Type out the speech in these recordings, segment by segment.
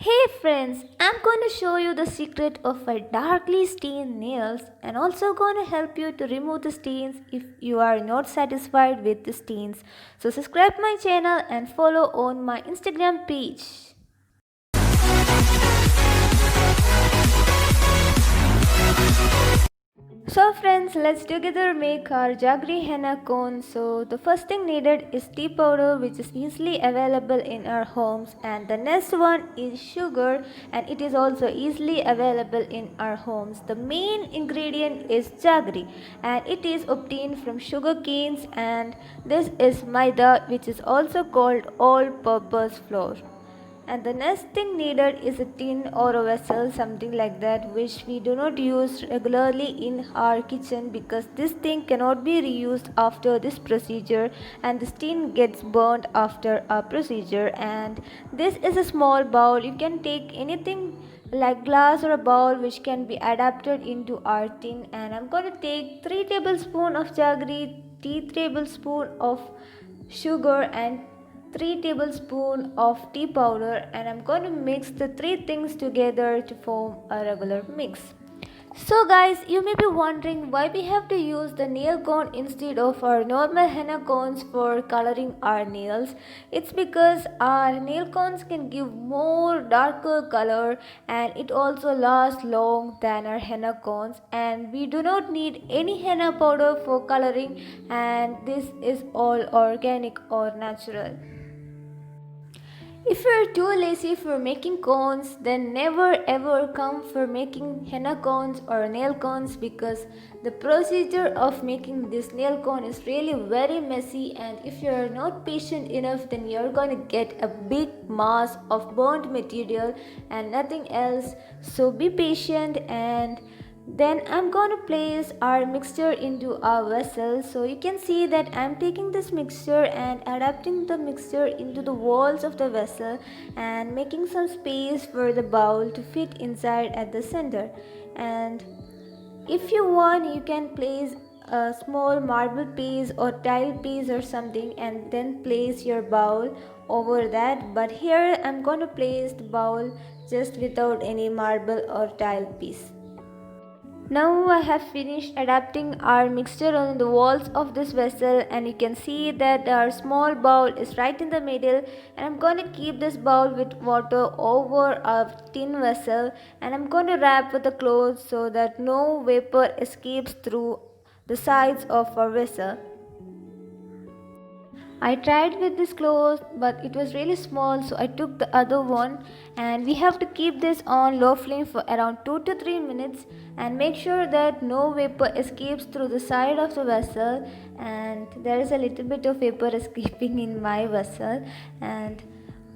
Hey friends, I'm going to show you the secret of a darkly stained nails and also going to help you to remove the stains if you are not satisfied with the stains. So subscribe my channel and follow on my Instagram page. So friends, let's together make our jaggery henna cone. So the first thing needed is tea powder, which is easily available in our homes, and the next one is sugar, and it is also easily available in our homes. The main ingredient is jaggery, and it is obtained from sugar canes, and this is maida, which is also called all-purpose flour. And the next thing needed is a tin or a vessel, something like that, which we do not use regularly in our kitchen because this thing cannot be reused after this procedure, and this tin gets burnt after a procedure. And this is a small bowl. You can take anything like glass or a bowl which can be adapted into our tin, and I'm going to take 3 tablespoons of jaggery, 3 tablespoons of sugar, and 3 tablespoons of tea powder, and I'm going to mix the three things together to form a regular mix. So guys, you may be wondering why we have to use the nail cone instead of our normal henna cones for coloring our nails. It's because our nail cones can give more darker color, and it also lasts long than our henna cones, and we do not need any henna powder for coloring, and this is all organic or natural. If you're too lazy for making cones, then never ever come for making henna cones or nail cones, because the procedure of making this nail cone is really very messy, and if you're not patient enough, then you're going to get a big mass of burnt material and nothing else. So be patient, and then I'm going to place our mixture into our vessel. So you can see that I'm taking this mixture and adapting the mixture into the walls of the vessel and making some space for the bowl to fit inside at the center. And if you want, you can place a small marble piece or tile piece or something and then place your bowl over that. But here I'm going to place the bowl just without any marble or tile piece. Now I have finished adapting our mixture on the walls of this vessel, and you can see that our small bowl is right in the middle, and I'm going to keep this bowl with water over a tin vessel, and I'm going to wrap with a cloth so that no vapor escapes through the sides of our vessel. I tried with this cloth, but it was really small, so I took the other one. And we have to keep this on low flame for around 2 to 3 minutes and make sure that no vapor escapes through the side of the vessel. And there is a little bit of vapor escaping in my vessel, and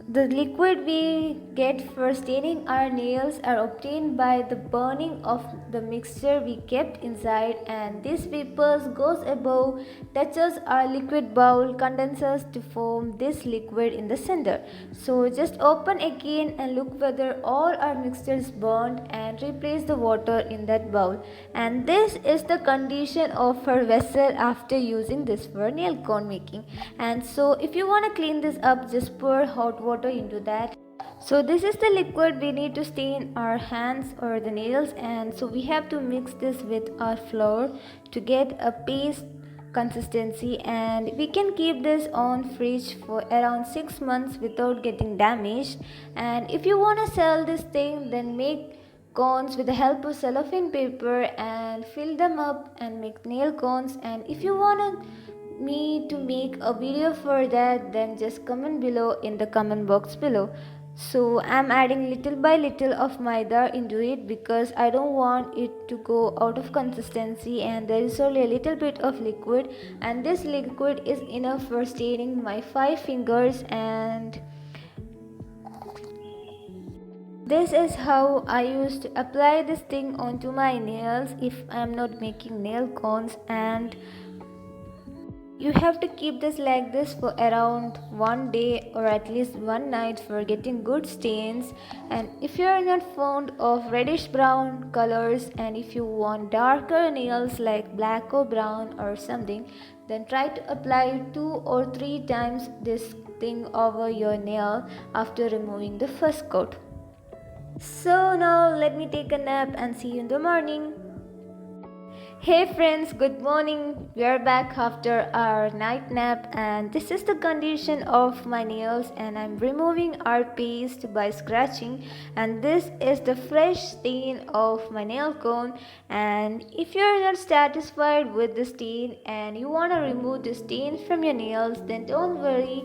the liquid we get for staining our nails are obtained by the burning of the mixture we kept inside, and this vapors goes above, touches our liquid bowl, condenses to form this liquid in the center. So just open again and look whether all our mixture is burned and replace the water in that bowl. And this is the condition of our vessel after using this for nail cone making. And so if you want to clean this up, just pour hot water into that. So this is the liquid we need to stain our hands or the nails, and so we have to mix this with our flour to get a paste consistency, and we can keep this on fridge for around 6 months without getting damaged. And if you want to sell this thing, then make cones with the help of cellophane paper and fill them up and make nail cones. And if you want me to make a video for that, then just comment below in the comment box below. So I'm adding little by little of maida into it because I don't want it to go out of consistency, and there is only a little bit of liquid, and this liquid is enough for staining my 5 fingers. And this is how I used to apply this thing onto my nails if I'm not making nail cones. And you have to keep this like this for around 1 day or at least one night for getting good stains. And if you are not fond of reddish brown colors, and if you want darker nails like black or brown or something, then try to apply 2 or 3 times this thing over your nail after removing the first coat. So now let me take a nap and see you in the morning. Hey friends, good morning. We are back after our night nap, and this is the condition of my nails, and I'm removing our paste by scratching, and this is the fresh stain of my nail cone. And if you're not satisfied with the stain and you want to remove the stain from your nails, then don't worry.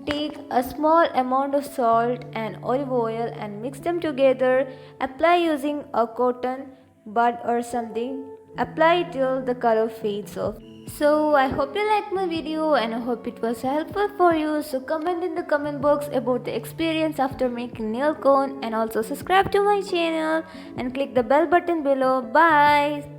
Take a small amount of salt and olive oil and mix them together. Apply using a cotton bud or something. Apply till the color fades off. So I hope you liked my video and I hope it was helpful for you. So comment in the comment box about the experience after making nail cone, and also subscribe to my channel and click the bell button below. Bye.